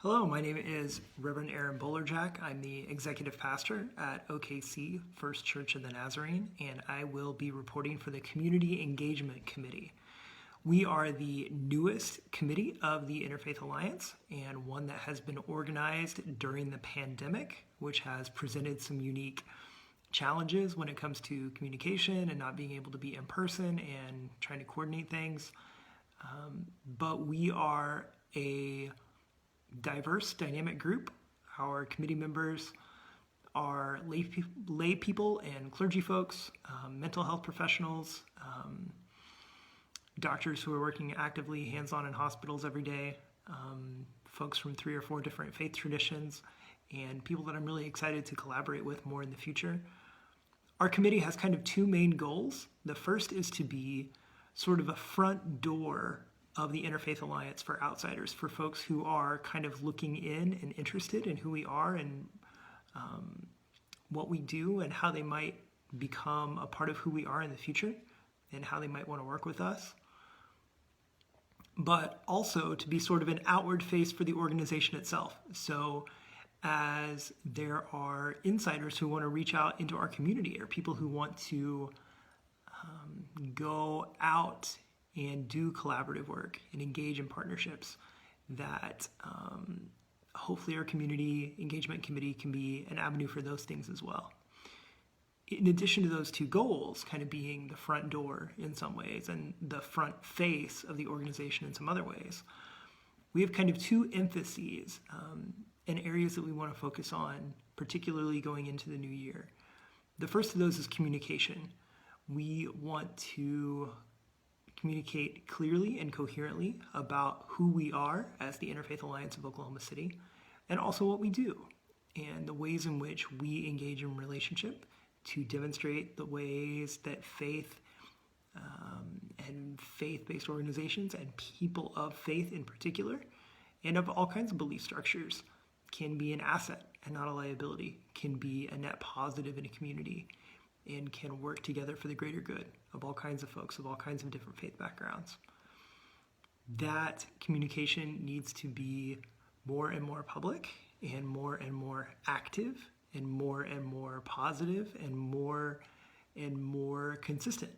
Hello, my name is Reverend Aaron Bolerjack. I'm the executive pastor at OKC First Church of the Nazarene, and I will be reporting for the Community Engagement Committee. We are the newest committee of the Interfaith Alliance, and one that has been organized during the pandemic, which has presented some unique challenges when it comes to communication and not being able to be in person and trying to coordinate things. But we are a diverse, dynamic group. Our committee members are lay people and clergy folks, mental health professionals, doctors who are working actively hands-on in hospitals every day, folks from 3 or 4 different faith traditions, and people that I'm really excited to collaborate with more in the future. Our committee has kind of 2 main goals. The first is to be sort of a front door of the Interfaith Alliance for outsiders, for folks who are kind of looking in and interested in who we are and what we do and how they might become a part of who we are in the future and how they might want to work with us. But also to be sort of an outward face for the organization itself. So as there are insiders who want to reach out into our community, or people who want to go out and do collaborative work and engage in partnerships, that hopefully our Community Engagement Committee can be an avenue for those things as well. In addition to those 2 goals, kind of being the front door in some ways and the front face of the organization in some other ways, we have kind of 2 emphases and areas that we want to focus on, particularly going into the new year. The first of those is communication. We want to communicate clearly and coherently about who we are as the Interfaith Alliance of Oklahoma City, and also what we do, and the ways in which we engage in relationship to demonstrate the ways that faith and faith-based organizations and people of faith in particular, and of all kinds of belief structures, can be an asset and not a liability, can be a net positive in a community, and can work together for the greater good of all kinds of folks, of all kinds of different faith backgrounds. That communication needs to be more and more public and more active and more positive and more consistent.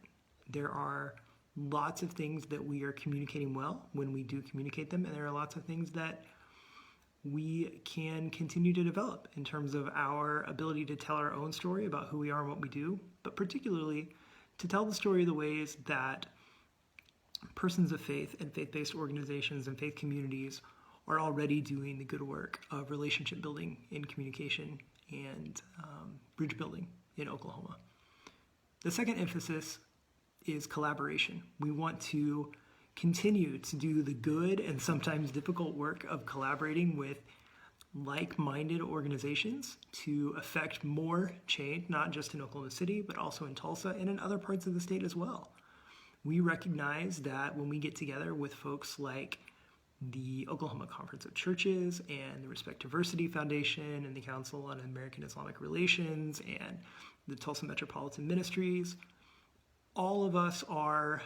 There are lots of things that we are communicating well when we do communicate them, and there are lots of things that we can continue to develop in terms of our ability to tell our own story about who we are and what we do, but particularly to tell the story of the ways that persons of faith and faith-based organizations and faith communities are already doing the good work of relationship building in communication and bridge building in Oklahoma. The second emphasis is collaboration. We want to continue to do the good and sometimes difficult work of collaborating with like-minded organizations to affect more change, not just in Oklahoma City, but also in Tulsa and in other parts of the state as well. We recognize that when we get together with folks like the Oklahoma Conference of Churches and the Respect Diversity Foundation and the Council on American Islamic Relations and the Tulsa Metropolitan Ministries, all of us are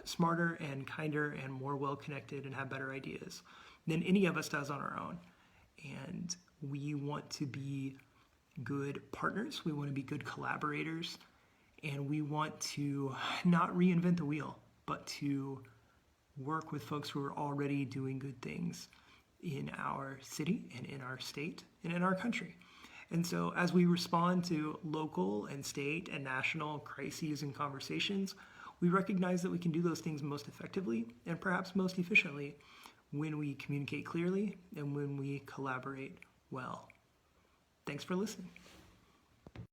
smarter and kinder and more well-connected and have better ideas than any of us does on our own. And we want to be good partners, we want to be good collaborators, and we want to not reinvent the wheel, but to work with folks who are already doing good things in our city and in our state and in our country. And so as we respond to local and state and national crises and conversations, we recognize that we can do those things most effectively and perhaps most efficiently when we communicate clearly and when we collaborate well. Thanks for listening.